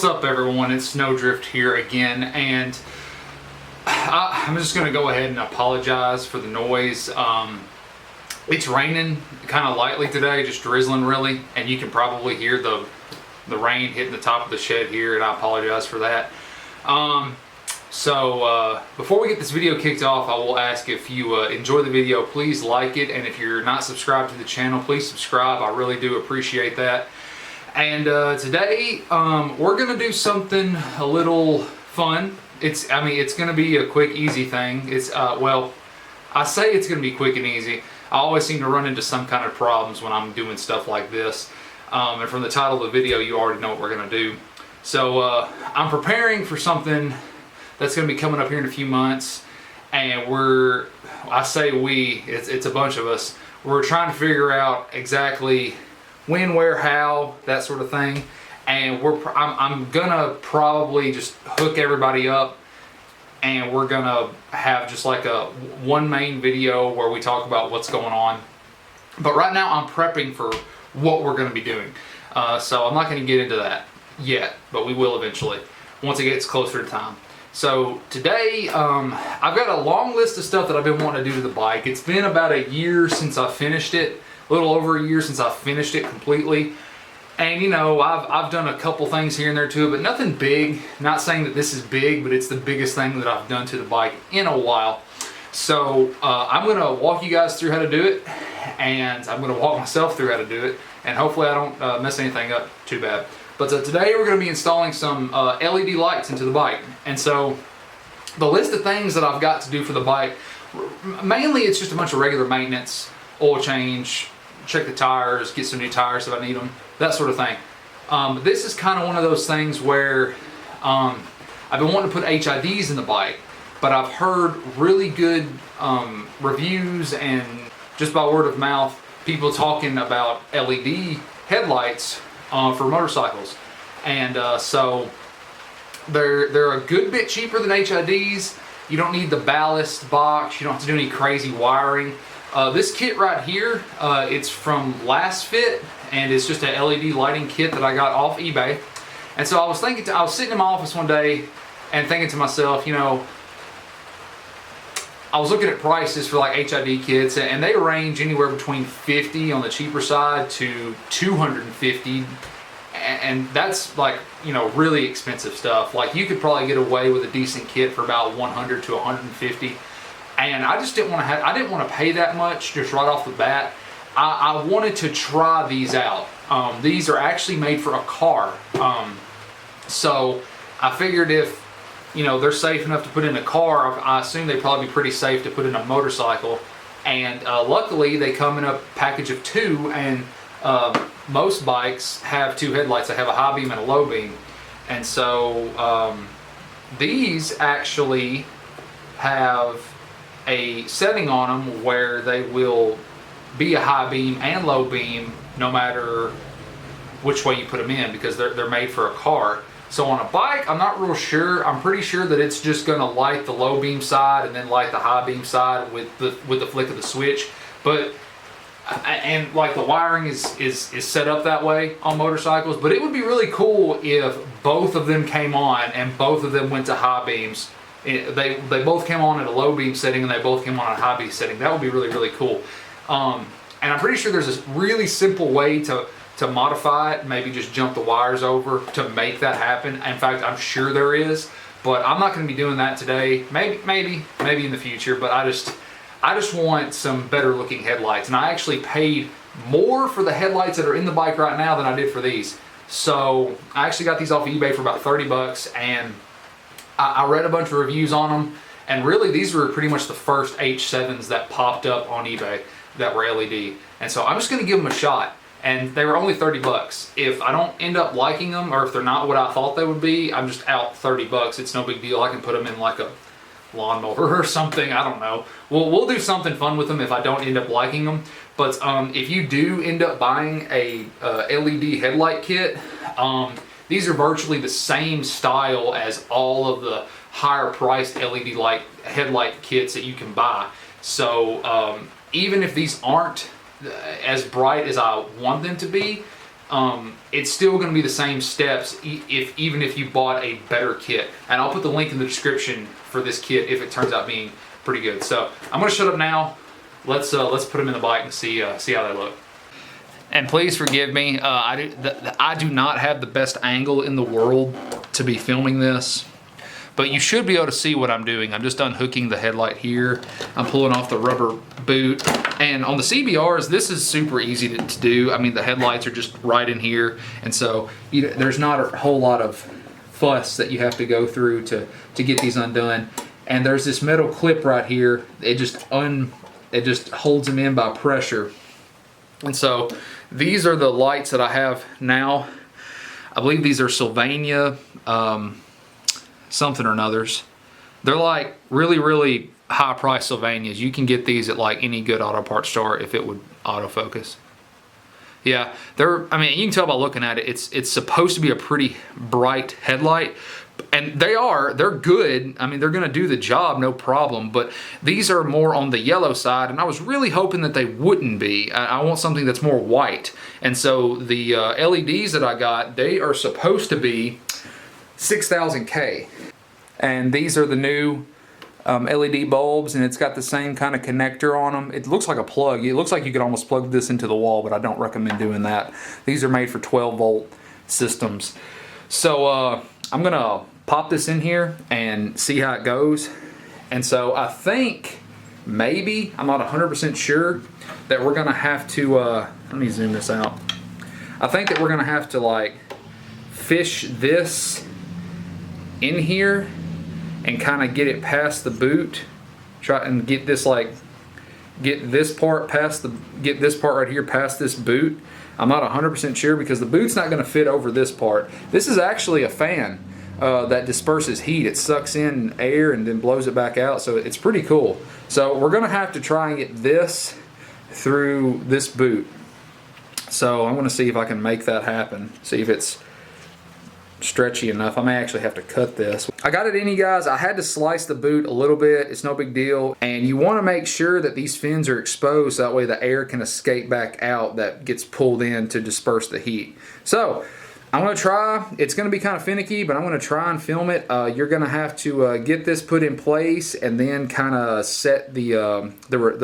What's up, everyone? It's SnowDrift here again, and I'm just going to go ahead and apologize for the noise. It's raining kind of lightly today, just drizzling really, and you can probably hear the rain hitting the top of the shed here, and I apologize for that. Before we get this video kicked off, I will ask if you enjoy the video, please like it, and if you're not subscribed to the channel, please subscribe. I really do appreciate that. And today we're gonna do something a little fun. It's gonna be a quick, easy thing. Well, I say it's gonna be quick and easy. I always seem to run into some kind of problems when I'm doing stuff like this. And from the title of the video, you already know what we're gonna do. So I'm preparing for something that's gonna be coming up here in a few months, and it's a bunch of us. We're trying to figure out exactly when, where, how, that sort of thing, and I'm gonna probably just hook everybody up, and we're gonna have just like a one main video where we talk about what's going on. But right now I'm prepping for what we're gonna be doing, so I'm not gonna get into that yet, but we will eventually once it gets closer to time. So today I've got a long list of stuff that I've been wanting to do to the bike. It's been about a year since I finished it. A little over a year since I finished it completely, and you know, I've done a couple things here and there to it, but nothing big. Not saying that this is big, but it's the biggest thing that I've done to the bike in a while. So I'm gonna walk you guys through how to do it, and I'm gonna walk myself through how to do it, and hopefully I don't mess anything up too bad. But today we're gonna be installing some LED lights into the bike, and so the list of things that I've got to do for the bike, mainly it's just a bunch of regular maintenance, oil change, check the tires, get some new tires if I need them, that sort of thing. This is kind of one of those things where I've been wanting to put HIDs in the bike, but I've heard really good reviews and just by word of mouth, people talking about LED headlights for motorcycles. And so they're a good bit cheaper than HIDs. You don't need the ballast box, you don't have to do any crazy wiring. This kit right here, it's from Last Fit, and it's just a LED lighting kit that I got off eBay. And so I was sitting in my office one day and thinking to myself, you know, I was looking at prices for like HID kits, and they range anywhere between $50 on the cheaper side to $250, and that's like, you know, really expensive stuff. Like you could probably get away with a decent kit for about $100 to $150. And I just didn't want to pay that much just right off the bat. I wanted to try these out. These are actually made for a car. So I figured if, you know, they're safe enough to put in a car, I assume they'd probably be pretty safe to put in a motorcycle. And luckily they come in a package of two, and most bikes have two headlights. They have a high beam and a low beam. And so these actually have a setting on them where they will be a high beam and low beam no matter which way you put them in, because they're made for a car. So on a bike, I'm not real sure. I'm pretty sure that it's just going to light the low beam side and then light the high beam side with the flick of the switch. But and like the wiring is set up that way on motorcycles. But it would be really cool if both of them came on and both of them went to high beams. They both came on at a low beam setting and they both came on at a high beam setting. That would be really, really cool. And I'm pretty sure there's a really simple way to modify it. Maybe just jump the wires over to make that happen. In fact, I'm sure there is, but I'm not going to be doing that today. Maybe in the future. But I just want some better looking headlights, and I actually paid more for the headlights that are in the bike right now than I did for these. So I actually got these off of eBay for about 30 bucks, and I read a bunch of reviews on them, and really these were pretty much the first H7s that popped up on eBay that were LED. And so I'm just going to give them a shot, and they were only 30 bucks. If I don't end up liking them, or if they're not what I thought they would be, I'm just out 30 bucks. It's no big deal. I can put them in like a lawnmower or something. I don't know. We'll do something fun with them if I don't end up liking them. But if you do end up buying a LED headlight kit, these are virtually the same style as all of the higher priced LED headlight kits that you can buy. So even if these aren't as bright as I want them to be, it's still going to be the same steps even if you bought a better kit. And I'll put the link in the description for this kit if it turns out being pretty good. So I'm going to shut up now. Let's put them in the bike and see how they look. And please forgive me, I do not have the best angle in the world to be filming this, but you should be able to see what I'm doing. I'm just unhooking the headlight here. I'm pulling off the rubber boot. And on the CBRs, this is super easy to do. I mean, the headlights are just right in here. And so there's not a whole lot of fuss that you have to go through to get these undone. And there's this metal clip right here. It just holds them in by pressure. And so these are the lights that I have now. I believe these are Sylvania something or another's. They're like really, really high price Sylvanias. You can get these at like any good auto parts store if it would autofocus. Yeah, I mean, you can tell by looking at it, it's supposed to be a pretty bright headlight. And they're good. I mean, they're gonna do the job, no problem, but these are more on the yellow side, and I was really hoping that they wouldn't be. I want something that's more white. And so the LEDs that I got, they are supposed to be 6000K. And these are the new LED bulbs, and it's got the same kind of connector on them. It looks like a plug. It looks like you could almost plug this into the wall, but I don't recommend doing that. These are made for 12 volt systems. So I'm gonna pop this in here and see how it goes. And so I think maybe, I'm not 100% sure, that we're gonna have to, let me zoom this out. I think that we're gonna have to like fish this in here and kind of get it past the boot. Try and get this get this part right here past this boot. I'm not 100% sure because the boot's not going to fit over this part. This is actually a fan that disperses heat. It sucks in air and then blows it back out, so it's pretty cool. So we're going to have to try and get this through this boot. So I'm going to see if I can make that happen. See if it's stretchy enough. I may actually have to cut this. I got it in, you guys. I had to slice the boot a little bit. It's no big deal. And you want to make sure that these fins are exposed, that way the air can escape back out that gets pulled in to disperse the heat. So I'm going to try. It's going to be kind of finicky, but I'm going to try and film it. You're going to have to get this put in place and then kind of set the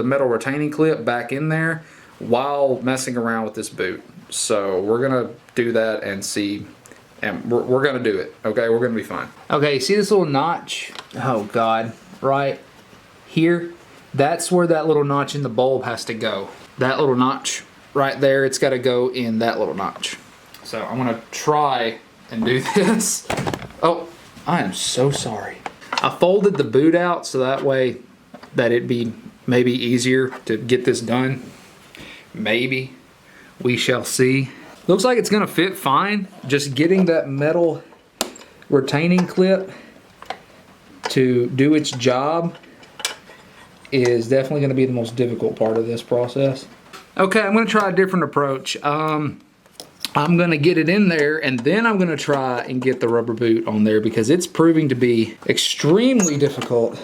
metal retaining clip back in there while messing around with this boot. So we're going to do that and see. And we're going to do it, okay? We're going to be fine. Okay, see this little notch? Oh, God. Right here? That's where that little notch in the bulb has to go. That little notch right there, it's got to go in that little notch. So I'm going to try and do this. Oh, I am so sorry. I folded the boot out so that way that it'd be maybe easier to get this done. Maybe. We shall see. Looks like it's gonna fit fine. Just getting that metal retaining clip to do its job is definitely gonna be the most difficult part of this process. Okay, I'm gonna try a different approach. I'm gonna get it in there and then I'm gonna try and get the rubber boot on there because it's proving to be extremely difficult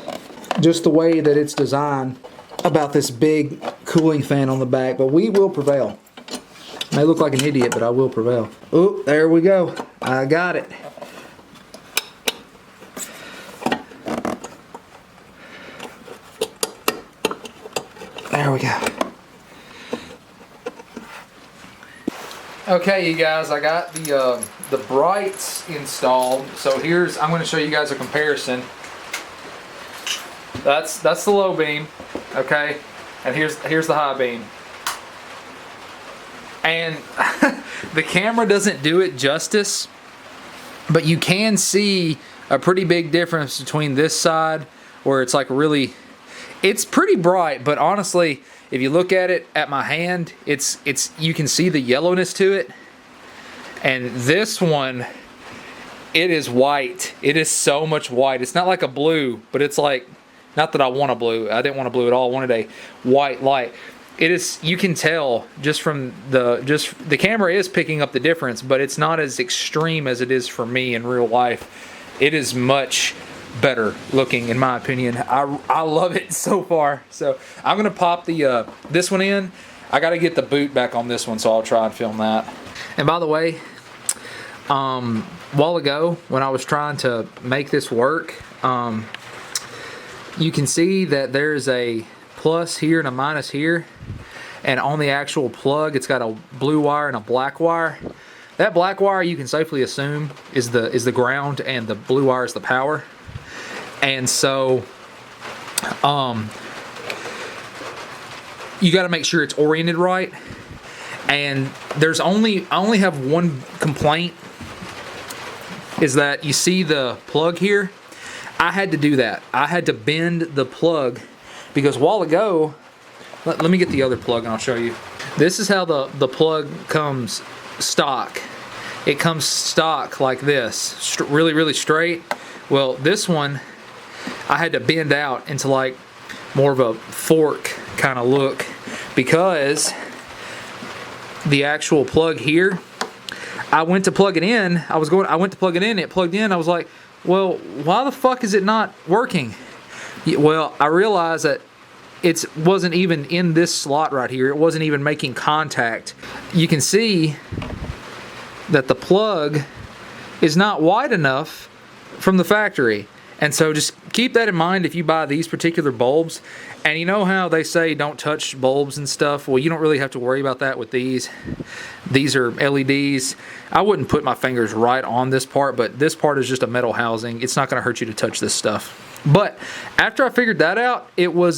just the way that it's designed about this big cooling fan on the back, but we will prevail. I may look like an idiot, but I will prevail. Oh, there we go. I got it. There we go. Okay, you guys, I got the brights installed. So I'm going to show you guys a comparison. That's the low beam, okay, and here's the high beam. And the camera doesn't do it justice, but you can see a pretty big difference between this side where it's like really, it's pretty bright, but honestly, if you look at it at my hand, you can see the yellowness to it. And this one, it is white. It is so much white. It's not like a blue, but it's like, not that I want a blue. I didn't want a blue at all. I wanted a white light. It is, you can tell just from the camera is picking up the difference, but it's not as extreme as it is for me in real life. It is much better looking in my opinion. I love it so far. So I'm gonna pop the this one in. I got to get the boot back on this one, so I'll try and film that. And by the way, a while ago when I was trying to make this work, you can see that there's a plus here and a minus here, and on the actual plug it's got a blue wire and a black wire. That black wire you can safely assume is the ground, and the blue wire is the power. And so you got to make sure it's oriented right. And I only have one complaint, is that you see the plug here. I had to do that. I had to bend the plug, because a while ago, let me get the other plug and I'll show you. This is how the plug comes stock. It comes stock like this, really, really straight. Well, this one, I had to bend out into like more of a fork kind of look, because the actual plug here, I went to plug it in. I went to plug it in. It plugged in. I was like, well, why the fuck is it not working? Well, I realized that it wasn't even in this slot right here. It wasn't even making contact. You can see that the plug is not wide enough from the factory. And so just keep that in mind if you buy these particular bulbs. And you know how they say don't touch bulbs and stuff? Well, you don't really have to worry about that with these. These are LEDs. I wouldn't put my fingers right on this part, but this part is just a metal housing. It's not going to hurt you to touch this stuff. But after I figured that out, it was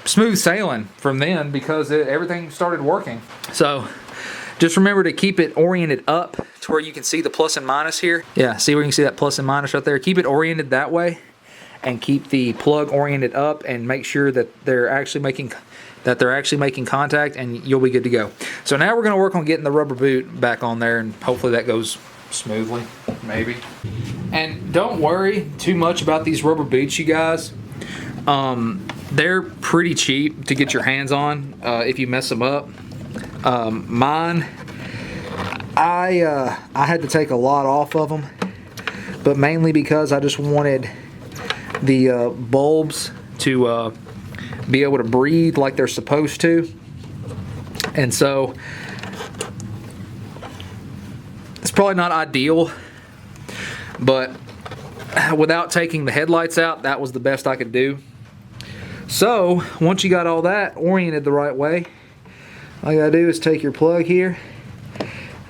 smooth sailing from then, because everything started working. So just remember to keep it oriented up to where you can see the plus and minus here. Yeah, see where you can see that plus and minus right there? Keep it oriented that way, and keep the plug oriented up, and make sure that they're actually making contact, and you'll be good to go. So now we're going to work on getting the rubber boot back on there, and hopefully that goes smoothly, maybe. And don't worry too much about these rubber boots, you guys. They're pretty cheap to get your hands on if you mess them up. Mine, I had to take a lot off of them, but mainly because I just wanted the bulbs to be able to breathe like they're supposed to. And so it's probably not ideal, but without taking the headlights out, that was the best I could do. So once you got all that oriented the right way, all you gotta do is take your plug here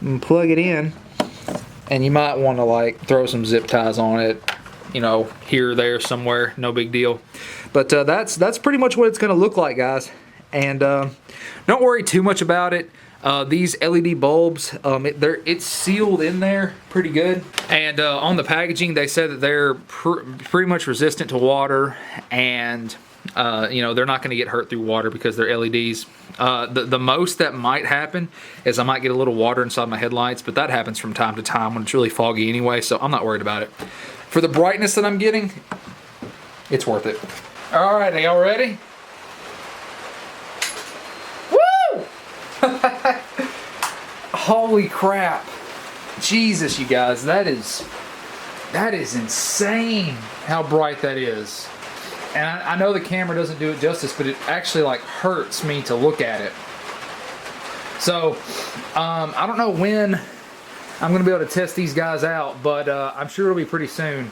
and plug it in, and you might want to like throw some zip ties on it, you know, here or there somewhere, no big deal. But that's pretty much what it's going to look like, guys. And don't worry too much about it. These LED bulbs, it's sealed in there pretty good. And on the packaging, they said that they're pretty much resistant to water, and you know, they're not going to get hurt through water because they're LEDs. The most that might happen is I might get a little water inside my headlights, but that happens from time to time when it's really foggy anyway, so I'm not worried about it. For the brightness that I'm getting, it's worth it. All right, are y'all ready? Woo! Holy crap. Jesus, you guys, that is insane how bright that is. And I know the camera doesn't do it justice, but it actually like hurts me to look at it. So I don't know when I'm gonna be able to test these guys out, but I'm sure it'll be pretty soon.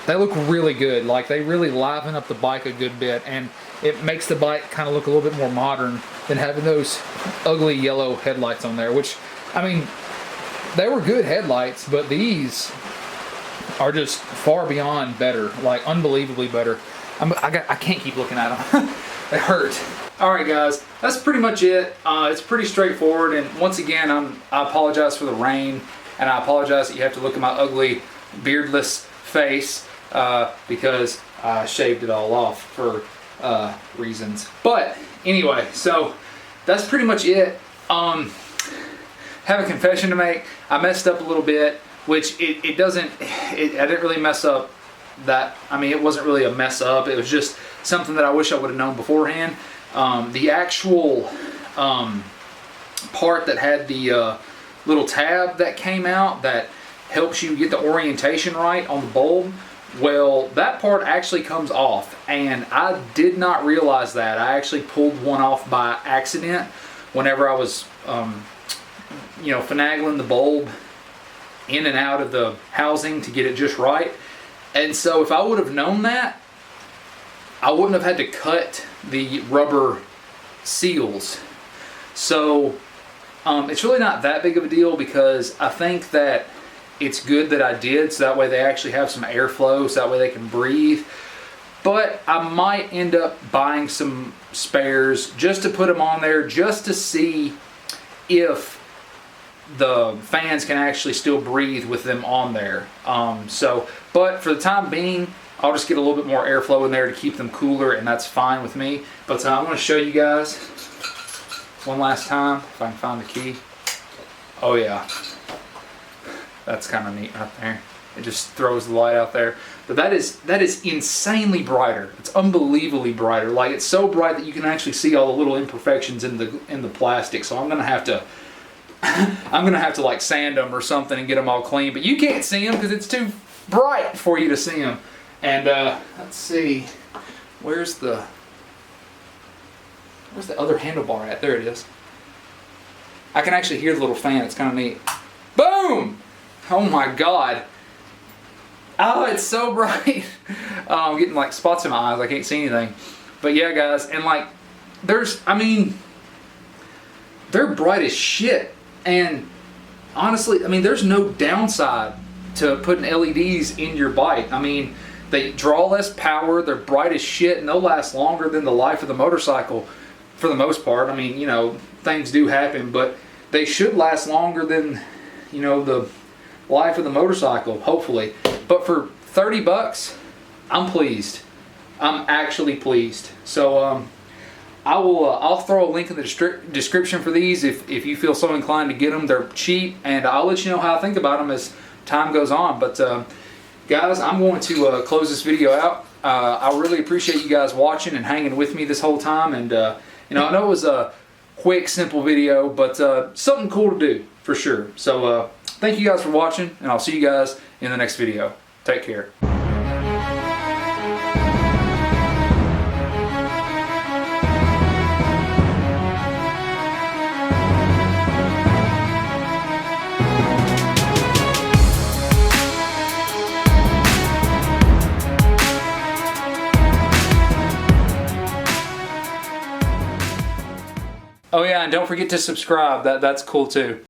They look really good. Like, they really liven up the bike a good bit, and it makes the bike kind of look a little bit more modern than having those ugly yellow headlights on there, which, I mean, they were good headlights, but these are just far beyond better, like unbelievably better. I can't keep looking at them. They hurt. All right, guys, that's pretty much it. It's pretty straightforward, and once again, I apologize for the rain, and I apologize that you have to look at my ugly, beardless face because I shaved it all off for reasons. But anyway, so that's pretty much it. Have a confession to make. I messed up a little bit, which I didn't really mess up that. I mean, it wasn't really a mess up. It was just something that I wish I would have known beforehand. The actual part that had the little tab that came out that helps you get the orientation right on the bulb Well, that part actually comes off, and I did not realize that. I actually pulled one off by accident whenever I was, finagling the bulb in and out of the housing to get it just right. And so if I would have known that, I wouldn't have had to cut the rubber seals. So it's really not that big of a deal, because I think that it's good that I did, so that way they actually have some airflow, so that way they can breathe. But I might end up buying some spares just to put them on there, just to see if the fans can actually still breathe with them on there. But for the time being, I'll just get a little bit more airflow in there to keep them cooler, and that's fine with me. But I'm going to show you guys one last time, if I can find the key. Oh yeah, that's kind of neat right there. It just throws the light out there. But that is insanely brighter. It's unbelievably brighter. Like, it's so bright that you can actually see all the little imperfections in the plastic. So I'm gonna have to like sand them or something and get them all clean. But you can't see them because it's too bright for you to see them. And let's see, where's the other handlebar at? There it is. I can actually hear the little fan. It's kind of neat. Boom! Oh my God. Oh, it's so bright. I'm getting like spots in my eyes. I can't see anything. But yeah, guys, and like, they're bright as shit. And honestly, there's no downside to putting LEDs in your bike. They draw less power, they're bright as shit, and they'll last longer than the life of the motorcycle for the most part. Things do happen, but they should last longer than, the life of the motorcycle, hopefully. But for 30 bucks, I'm pleased. I'm actually pleased. So I'll throw a link in the description for these if you feel so inclined to get them. They're cheap, and I'll let you know how I think about them as time goes on. But guys, I'm going to close this video out. I really appreciate you guys watching and hanging with me this whole time. And I know it was a quick, simple video, but something cool to do for sure. So thank you guys for watching, and I'll see you guys in the next video. Take care. Oh yeah, and don't forget to subscribe. That's cool too.